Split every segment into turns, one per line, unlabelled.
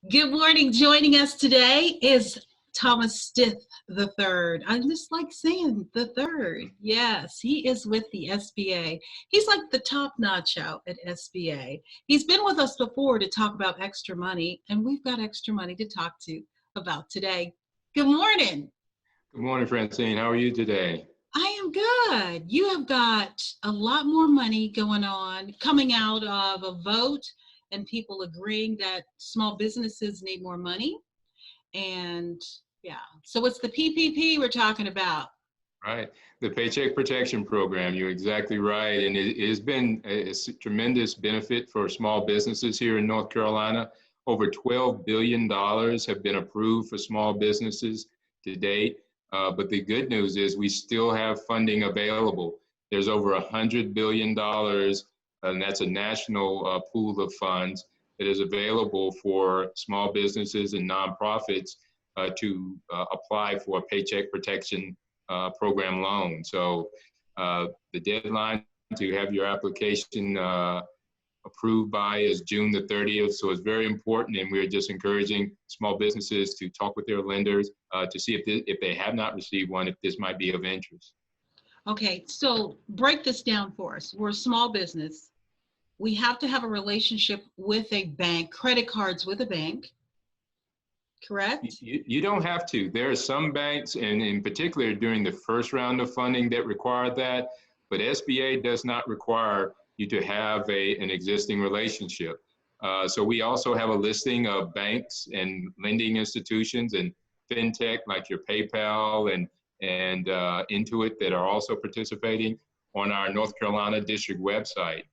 Good morning. Joining us today is Thomas Stith the third. I just like saying the third. Yes, he is with the SBA. He's like the top notch out at SBA. He's been with us before to talk about extra money, and we've got extra money to talk to about today. Good morning.
Good morning, Francine. How are you today?
I am good. You have got a lot more money going on coming out of a vote and people agreeing that small businesses need more money. And yeah, so it's the PPP we're talking about.
Right. The Paycheck Protection Program, you're exactly right. And it has been a tremendous benefit for small businesses here in North Carolina. Over $12 billion have been approved for small businesses to date. But the good news is we still have funding available. There's over $100 billion, and that's a national pool of funds that is available for small businesses and nonprofits to apply for a Paycheck Protection Program loan. So the deadline to have your application approved by is June the 30th. So it's very important, and we're just encouraging small businesses to talk with their lenders to see if they have not received one, if this might be of interest.
Okay, so break this down for us. We're a small business. We have to have a relationship with a bank, credit cards with a bank, correct?
You don't have to. There are some banks, and in particular during the first round of funding, that require that, but SBA does not require you to have an existing relationship. So we also have a listing of banks and lending institutions and fintech like your PayPal and Intuit that are also participating on our North Carolina district website.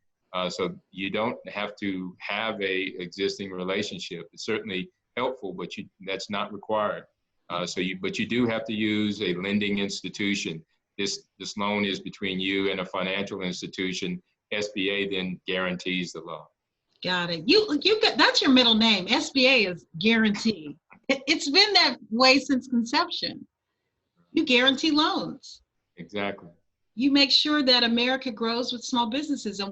So you don't have to have a existing relationship. It's certainly helpful, but that's not required. But you do have to use a lending institution. This loan is between you and a financial institution. SBA then guarantees the loan.
Got it. You got, that's your middle name. SBA is guaranteed. It's been that way since conception. You guarantee loans.
Exactly.
You make sure that America grows with small businesses, and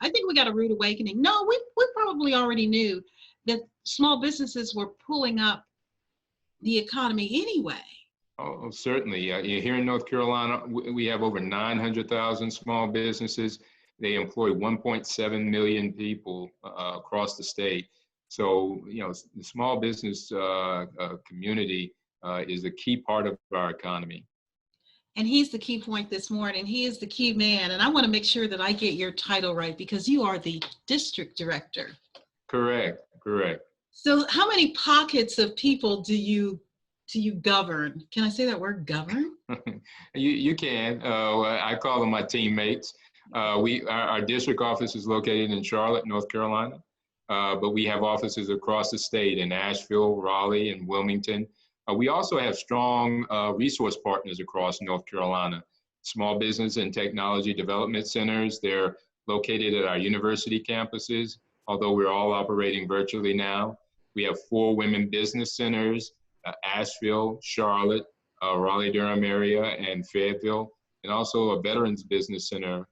I think we got a rude awakening. No, we probably already knew that small businesses were pulling up the economy anyway.
Oh, certainly. Here in North Carolina, we have over 900,000 small businesses. They employ 1.7 million people across the state. So, the small business community is a key part of our economy.
And he's the key point this morning. He is the key man. And I want to make sure that I get your title right because you are the district director.
Correct.
So how many pockets of people do you govern? Can I say that word, govern?
You can. I call them my teammates. Our district office is located in Charlotte, North Carolina, but we have offices across the state in Asheville, Raleigh, and Wilmington. We also have strong resource partners across North Carolina, small business and technology development centers. They're located at our university campuses, although we're all operating virtually now. We have 4 women business centers, Asheville, Charlotte, Raleigh-Durham area, and Fayetteville, and also a veterans business center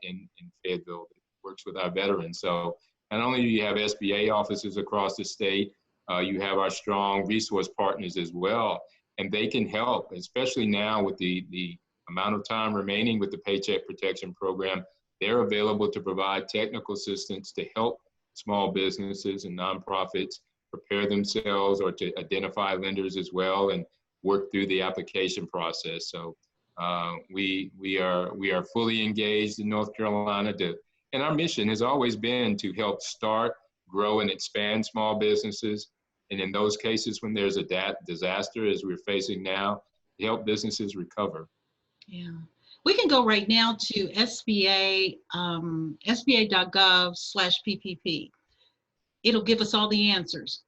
in Fayetteville that works with our veterans. So not only do you have SBA offices across the state, you have our strong resource partners as well, and they can help, especially now with the amount of time remaining with the Paycheck Protection Program. They're available to provide technical assistance to help small businesses and nonprofits prepare themselves or to identify lenders as well and work through the application process. So we are fully engaged in North Carolina and our mission has always been to help start, grow, and expand small businesses. And in those cases, when there's a disaster, as we're facing now, to help businesses recover.
Yeah. We can go right now to SBA, SBA.gov/PPP. It'll give us all the answers.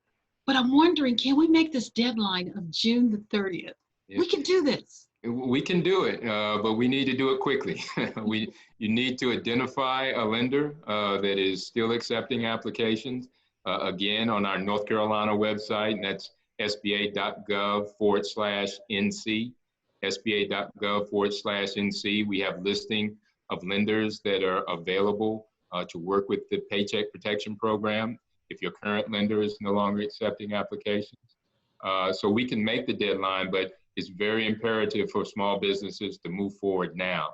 But I'm wondering, can we make this deadline of June the 30th? Yeah. We can do this.
We can do it, but we need to do it quickly. You need to identify a lender that is still accepting applications. Again, on our North Carolina website, and that's SBA.gov/NC. SBA.gov/NC. We have listing of lenders that are available to work with the Paycheck Protection Program. if your current lender is no longer accepting applications. So we can make the deadline, but it's very imperative for small businesses to move forward now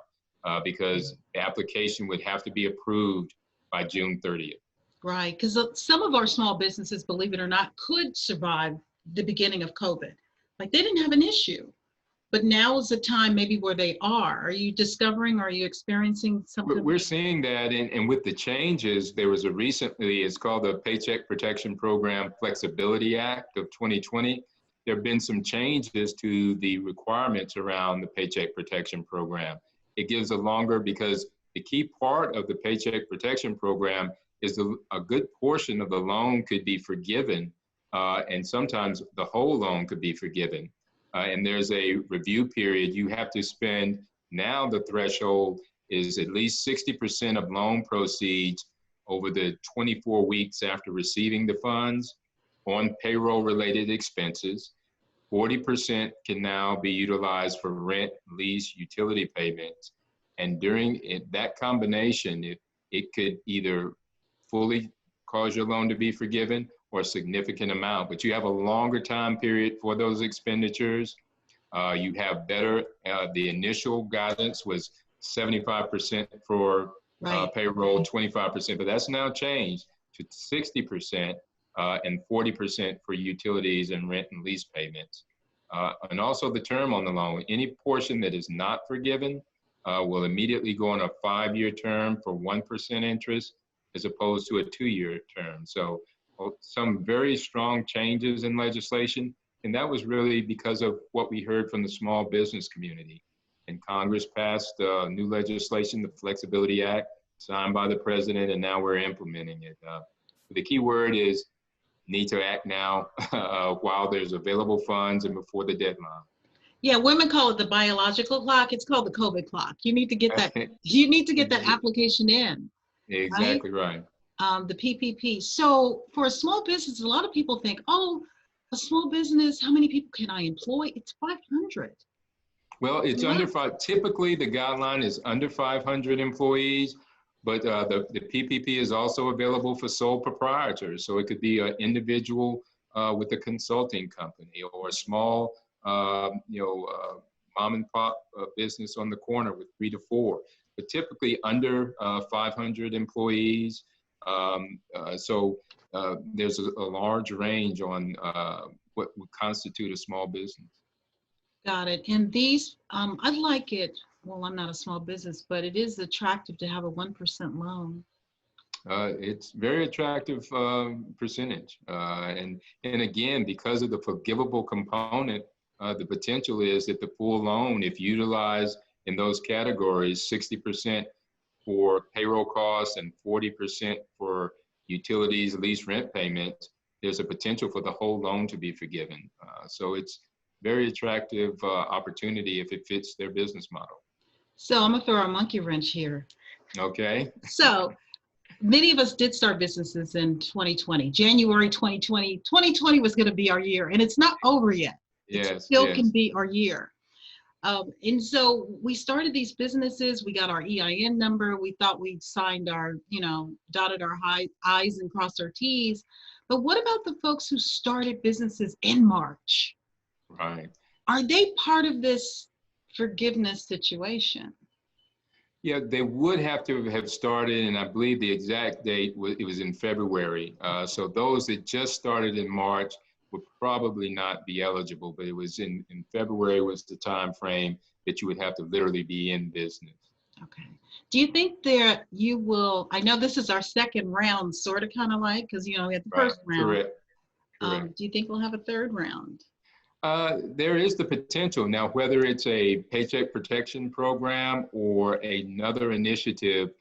because the application would have to be approved by June 30th.
Right, because some of our small businesses, believe it or not, could survive the beginning of COVID. Like they didn't have an issue, but now is the time maybe where they are. Are you discovering, or are you experiencing something?
We're seeing that, and with the changes, there was a recently, it's called the Paycheck Protection Program Flexibility Act of 2020. There have been some changes to the requirements around the Paycheck Protection Program. It gives a longer, because the key part of the Paycheck Protection Program is a good portion of the loan could be forgiven, and sometimes the whole loan could be forgiven. And there's a review period. You have to spend, now the threshold is at least 60% of loan proceeds over the 24 weeks after receiving the funds on payroll-related expenses. 40% can now be utilized for rent, lease, utility payments. And during that combination, it could either fully cause your loan to be forgiven or a significant amount, but you have a longer time period for those expenditures. You have better, the initial guidance was 75% for payroll, 25%, but that's now changed to 60% and 40% for utilities and rent and lease payments. And also the term on the loan, any portion that is not forgiven will immediately go on a 5-year term for 1% interest as opposed to a 2-year term. So some very strong changes in legislation. And that was really because of what we heard from the small business community. And Congress passed new legislation, the Flexibility Act, signed by the president, and now we're implementing it. The key word is need to act now while there's available funds and before the deadline.
Yeah, women call it the biological clock. It's called the COVID clock. You need to get that. You need to get that application in.
Exactly right.
The PPP. So for a small business, a lot of people think, oh, a small business, how many people can I employ? It's 500.
Well, it's under 5. Typically, the guideline is under 500 employees, but the PPP is also available for sole proprietors. So it could be an individual with a consulting company or a small, mom and pop business on the corner with 3 to 4. But typically under 500 employees. So there's a large range on what would constitute a small business.
Got it. And these, I like it. Well, I'm not a small business, but it is attractive to have a 1% loan.
It's very attractive percentage. And again, because of the forgivable component, the potential is that the full loan, if utilized in those categories, 60% for payroll costs and 40% for utilities, lease, rent payments, there's a potential for the whole loan to be forgiven. So it's very attractive opportunity if it fits their business model.
So I'm gonna throw a monkey wrench here.
Okay.
So many of us did start businesses in 2020, January 2020. 2020 was gonna be our year, and it's not over yet.
Yes,
it still
yes.
can be our year. And so we started these businesses, we got our EIN number, we thought we'd signed our, dotted our I's and crossed our T's. But what about the folks who started businesses in March?
Right.
Are they part of this forgiveness situation?
Yeah, they would have to have started, and I believe the exact date it was in February. So those that just started in March would probably not be eligible, but it was in February was the time frame that you would have to literally be in business.
Okay. Do you think that you will, I know this is our second round, sort of kind of like, because we had the first round.
Correct.
Do you think we'll have a third round?
There is the potential. Now, whether it's a Paycheck Protection Program or another initiative,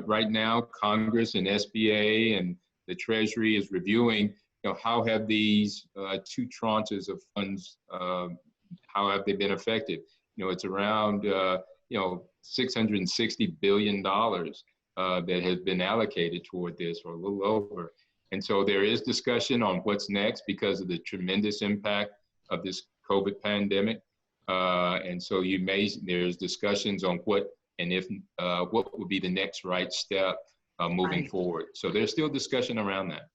right now Congress and SBA and the Treasury is reviewing how have these 2 tranches of funds, how have they been effective? It's around, $660 billion that has been allocated toward this, or a little over. And so there is discussion on what's next because of the tremendous impact of this COVID pandemic. And so there's discussions on what would be the next right step moving forward. So there's still discussion around that.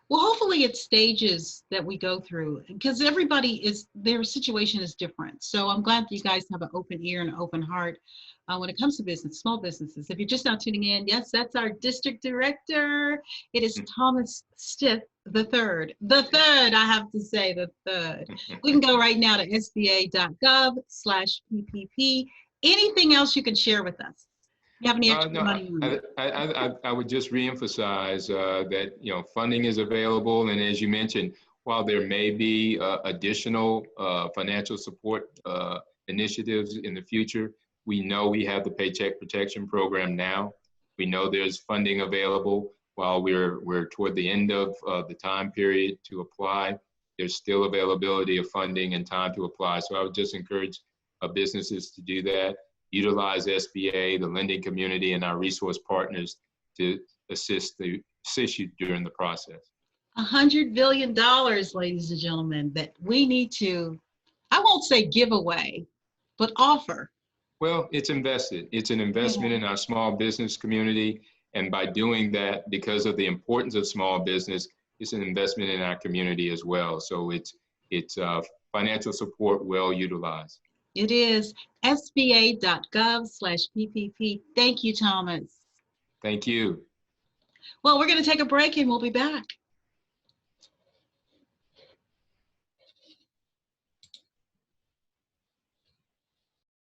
Well, hopefully it's stages that we go through because their situation is different. So I'm glad that you guys have an open ear and an open heart when it comes to business, small businesses. If you're just now tuning in, yes, that's our district director. It is Thomas Stith the third. The third, I have to say, the third. We can go right now to SBA.gov/PPP. Anything else you can share with us? You have any extra
No,
money?
I would just reemphasize that, funding is available. And as you mentioned, while there may be additional financial support initiatives in the future, we know we have the Paycheck Protection Program now. We know there's funding available while we're toward the end of the time period to apply. There's still availability of funding and time to apply. So I would just encourage businesses to do that. Utilize SBA, the lending community, and our resource partners to assist you during the process.
$100 billion, ladies and gentlemen, that we need to, I won't say give away, but offer.
Well, it's invested. It's an investment in our small business community. And by doing that, because of the importance of small business, it's an investment in our community as well. So it's financial support well utilized.
It is SBA.gov/PPP. Thank you, Thomas.
Thank you.
Well, we're going to take a break and we'll be back.